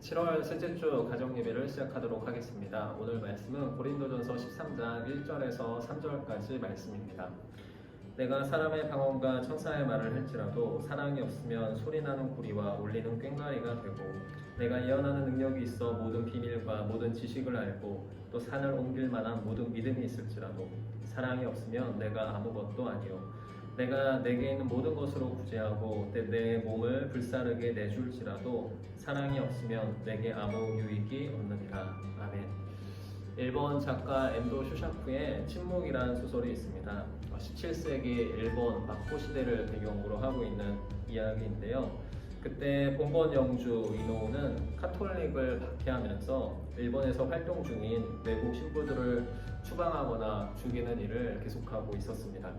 7월 셋째 주 가정 예배를 시작하도록 하겠습니다. 오늘 말씀은 고린도전서 13장 1절에서 3절까지 말씀입니다. 내가 사람의 방언과 천사의 말을 할지라도 사랑이 없으면 소리나는 구리와 울리는 꽹과리가 되고, 내가 예언하는 능력이 있어 모든 비밀과 모든 지식을 알고 또 산을 옮길 만한 모든 믿음이 있을지라도 사랑이 없으면 내가 아무것도 아니요, 내가 내게 있는 모든 것으로 구제하고 내 몸을 불사르게 내줄지라도 사랑이 없으면 내게 아무 유익이 없느니라. 아멘. 일본 작가 엔도 슈샤쿠의 침묵이라는 소설이 있습니다. 17세기 일본 막고 시대를 배경으로 하고 있는 이야기인데요. 그때 본번 영주 이노우는 카톨릭을 박해하면서 일본에서 활동 중인 외국 신부들을 추방하거나 죽이는 일을 계속하고 있었습니다.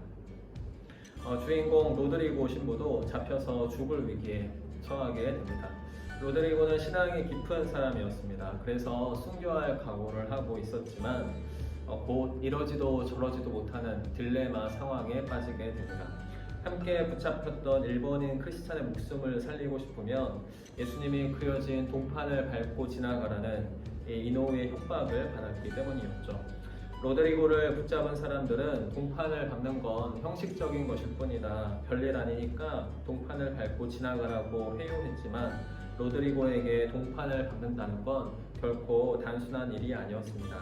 주인공 로드리고 신부도 잡혀서 죽을 위기에 처하게 됩니다. 로드리고는 신앙이 깊은 사람이었습니다. 그래서 순교할 각오를 하고 있었지만 곧 이러지도 저러지도 못하는 딜레마 상황에 빠지게 됩니다. 함께 붙잡혔던 일본인 크리스찬의 목숨을 살리고 싶으면 예수님이 그려진 동판을 밟고 지나가라는 이노우의 협박을 받았기 때문이었죠. 로드리고를 붙잡은 사람들은 동판을 밟는 건 형식적인 것일 뿐이다, 별일 아니니까 동판을 밟고 지나가라고 회유했지만 로드리고에게 동판을 밟는다는 건 결코 단순한 일이 아니었습니다.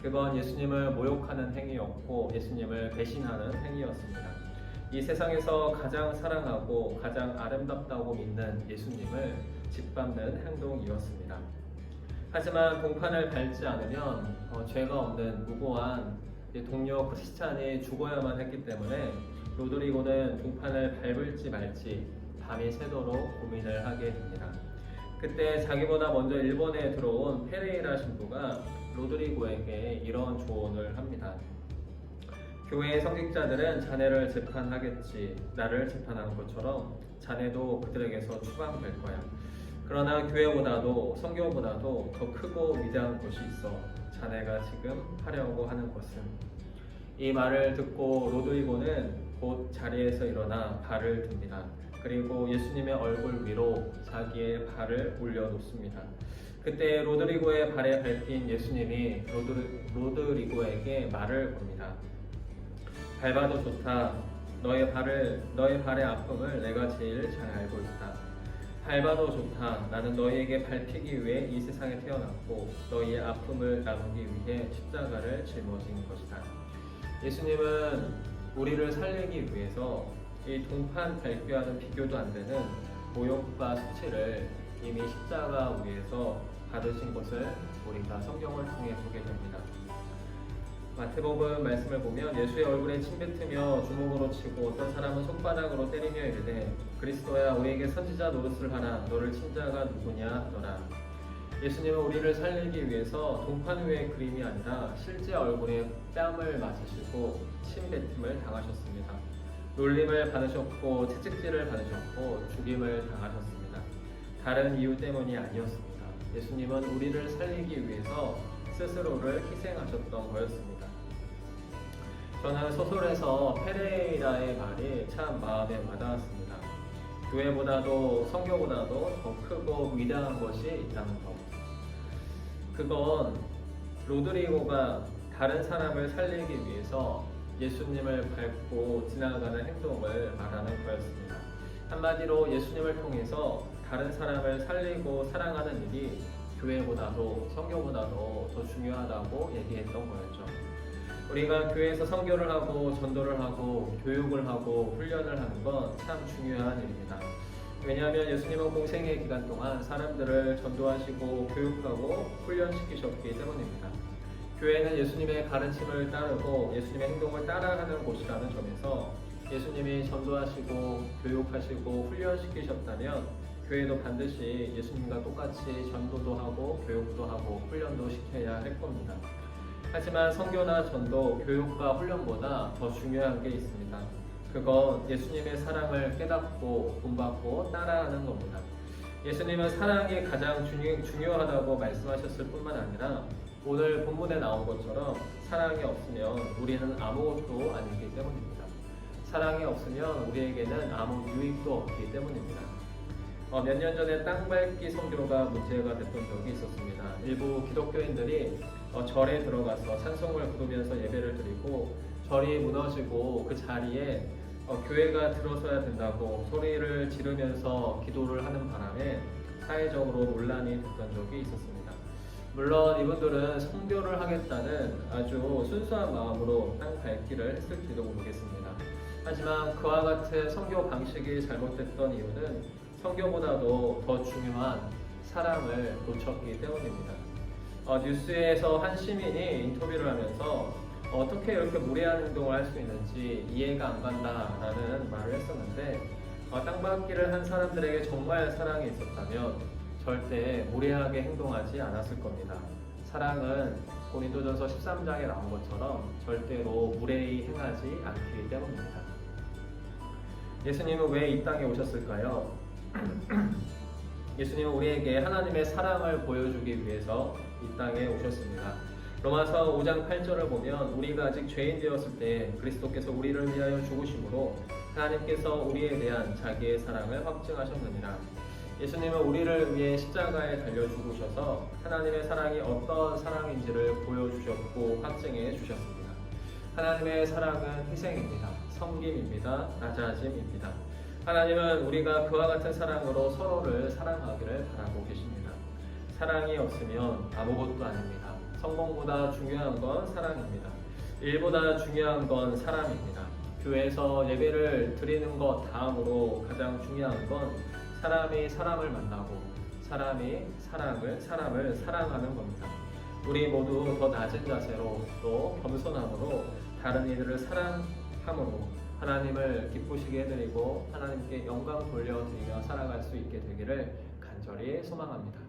그건 예수님을 모욕하는 행위였고 예수님을 배신하는 행위였습니다. 이 세상에서 가장 사랑하고 가장 아름답다고 믿는 예수님을 짓밟는 행동이었습니다. 하지만 동판을 밟지 않으면 죄가 없는 무고한 동료 크리스찬이 죽어야만 했기 때문에 로드리고는 동판을 밟을지 말지 밤이 새도록 고민을 하게 됩니다. 그때 자기보다 먼저 일본에 들어온 페레이라 신부가 로드리고에게 이런 조언을 합니다. 교회의 성직자들은 자네를 재판하겠지. 나를 재판하는 것처럼 자네도 그들에게서 추방될 거야. 그러나 교회보다도 성교보다도 더 크고 위대한 것이 있어. 자네가 지금 하려고 하는 것은. 이 말을 듣고 로드리고는 곧 자리에서 일어나 발을 듭니다. 그리고 예수님의 얼굴 위로 자기의 발을 올려놓습니다. 그때 로드리고의 발에 밟힌 예수님이 로드리고에게 말을 겁니다. 밟아도 좋다. 너의 발의 아픔을 내가 제일 잘 알고 있다. 밟아도 좋다. 나는 너희에게 밟히기 위해 이 세상에 태어났고 너희의 아픔을 나누기 위해 십자가를 짊어진 것이다. 예수님은 우리를 살리기 위해서 이 동판 밟기와는 비교도 안 되는 모욕과 수치를 이미 십자가 위에서 받으신 것을 우리가 성경을 통해 보게 됩니다. 마태복음 말씀을 보면 예수의 얼굴에 침뱉으며 주먹으로 치고 어떤 사람은 손바닥으로 때리며 이르되 그리스도야 우리에게 선지자 노릇을 하라. 너를 친 자가 누구냐 하더라. 예수님은 우리를 살리기 위해서 동판 위의 그림이 아니라 실제 얼굴에 뺨을 맞으시고 침뱉음을 당하셨습니다. 놀림을 받으셨고 채찍질을 받으셨고 죽임을 당하셨습니다. 다른 이유 때문이 아니었습니다. 예수님은 우리를 살리기 위해서 스스로를 희생하셨던 거였습니다. 저는 소설에서 페레이라의 말이 참 마음에 와닿았습니다. 교회보다도 성교보다도 더 크고 위대한 것이 있다는 것. 그건 로드리고가 다른 사람을 살리기 위해서 예수님을 밟고 지나가는 행동을 말하는 거였습니다. 한마디로 예수님을 통해서 다른 사람을 살리고 사랑하는 일이 교회보다도 성교보다도 더 중요하다고 얘기했던 거였죠. 우리가 교회에서 선교를 하고 전도를 하고 교육을 하고 훈련을 하는 건 참 중요한 일입니다. 왜냐하면 예수님은 공생의 기간 동안 사람들을 전도하시고 교육하고 훈련시키셨기 때문입니다. 교회는 예수님의 가르침을 따르고 예수님의 행동을 따라하는 곳이라는 점에서 예수님이 전도하시고 교육하시고 훈련시키셨다면 교회도 반드시 예수님과 똑같이 전도도 하고 교육도 하고 훈련도 시켜야 할 겁니다. 하지만 선교나 전도, 교육과 훈련보다 더 중요한 게 있습니다. 그건 예수님의 사랑을 깨닫고 본받고 따라하는 겁니다. 예수님은 사랑이 가장 중요하다고 말씀하셨을 뿐만 아니라 오늘 본문에 나온 것처럼 사랑이 없으면 우리는 아무것도 아니기 때문입니다. 사랑이 없으면 우리에게는 아무 유익도 없기 때문입니다. 몇 년 전에 땅밟기 선교가 문제가 됐던 적이 있었습니다. 일부 기독교인들이 절에 들어가서 찬송을 부르면서 예배를 드리고 절이 무너지고 그 자리에 교회가 들어서야 된다고 소리를 지르면서 기도를 하는 바람에 사회적으로 논란이 됐던 적이 있었습니다. 물론 이분들은 선교를 하겠다는 아주 순수한 마음으로 땅 밟기를 했을지도 모르겠습니다. 하지만 그와 같은 선교 방식이 잘못됐던 이유는 선교보다도 더 중요한 사랑을 놓쳤기 때문입니다. 뉴스에서 한 시민이 인터뷰를 하면서 어떻게 이렇게 무례한 행동을 할 수 있는지 이해가 안 간다라는 말을 했었는데 땅밟기를 한 사람들에게 정말 사랑이 있었다면 절대 무례하게 행동하지 않았을 겁니다. 사랑은 고린도전서 13장에 나온 것처럼 절대로 무례히 행하지 않기 때문입니다. 예수님은 왜 이 땅에 오셨을까요? 예수님은 우리에게 하나님의 사랑을 보여주기 위해서 이 땅에 오셨습니다. 로마서 5장 8절을 보면 우리가 아직 죄인 되었을 때 그리스도께서 우리를 위하여 죽으심으로 하나님께서 우리에 대한 자기의 사랑을 확증하셨느니라. 예수님은 우리를 위해 십자가에 달려 죽으셔서 하나님의 사랑이 어떤 사랑인지를 보여주셨고 확증해 주셨습니다. 하나님의 사랑은 희생입니다. 섬김입니다. 낮아짐입니다. 하나님은 우리가 그와 같은 사랑으로 서로를 사랑하기를 바라고 계십니다. 사랑이 없으면 아무것도 아닙니다. 성공보다 중요한 건 사랑입니다. 일보다 중요한 건 사람입니다. 교회에서 예배를 드리는 것 다음으로 가장 중요한 건 사람이 사람을 만나고 사람이 사람을 사랑하는 겁니다. 우리 모두 더 낮은 자세로 또 겸손함으로 다른 이들을 사랑함으로 하나님을 기쁘시게 해드리고 하나님께 영광 돌려드리며 살아갈 수 있게 되기를 간절히 소망합니다.